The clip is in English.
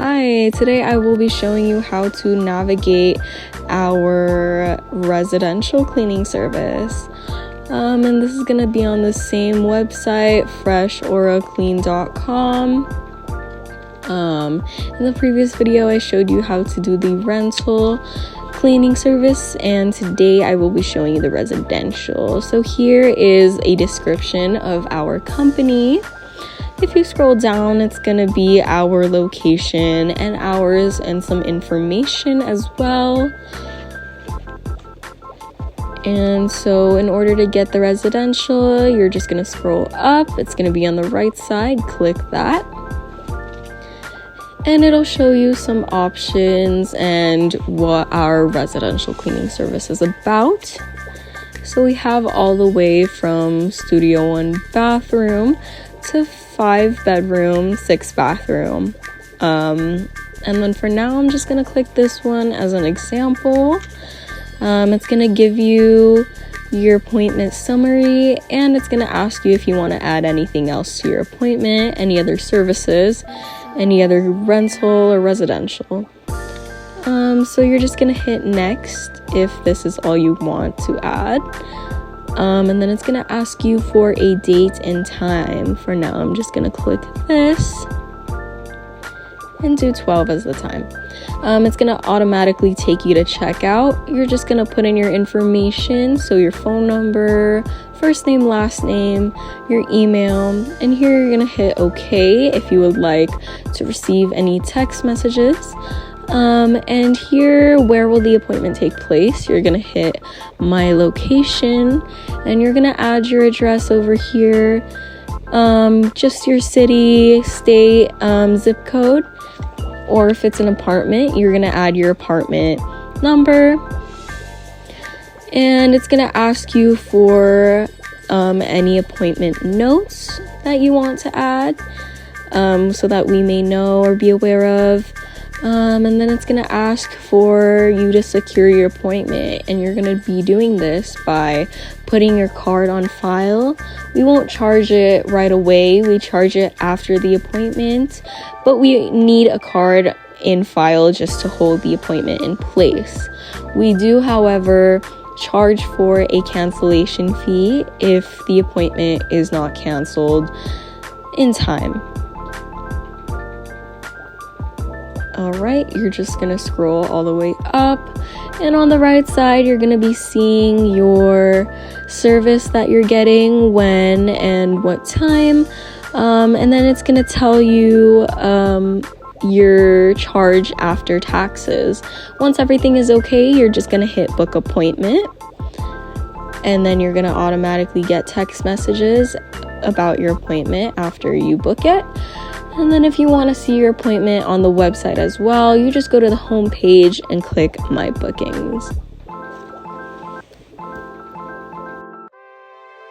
Hi, today I will be showing you how to navigate our residential cleaning service. And this is going to be on the same website, freshoraclean.com. In the previous video, I showed you how to do the rental cleaning service, and today I will be showing you the residential. So here is a description of our company. If you scroll down, it's going to be our location and hours and some information as well. And so in order to get the residential, you're just going to scroll up. It's going to be on the right side. Click that. And it'll show you some options and what our residential cleaning service is about. So we have all the way from studio 1 bathroom to 5 bedroom, 6 bathroom. And then for now, I'm just gonna click this one as an example. It's gonna give you your appointment summary, and it's gonna ask you if you want to add anything else to your appointment, any other services, any other rental or residential. So you're just gonna hit next if this is all you want to add. And then it's gonna ask you for a date and time. For now, I'm just gonna click this and do 12 as the time. It's gonna automatically take you to checkout. You're just gonna put in your information, so your phone number, first name, last name, your email, and here you're gonna hit OK if you would like to receive any text messages. And here, where will the appointment take place? You're gonna hit my location, and you're gonna add your address over here, just your city, state, zip code, or if it's an apartment, you're gonna add your apartment number, and it's gonna ask you for any appointment notes that you want to add, so that we may know or be aware of. And then it's going to ask for you to secure your appointment, and you're going to be doing this by putting your card on file. We won't charge it right away, we charge it after the appointment, but we need a card in file just to hold the appointment in place. We do, however, charge for a cancellation fee if the appointment is not canceled in time. Alright, you're just gonna scroll all the way up, and on the right side you're gonna be seeing your service that you're getting, when and what time, and then it's gonna tell you your charge after taxes. Once everything is okay, you're just gonna hit book appointment, and then you're gonna automatically get text messages about your appointment after you book it. And then if you want to see your appointment on the website as well, you just go to the home page and click My Bookings.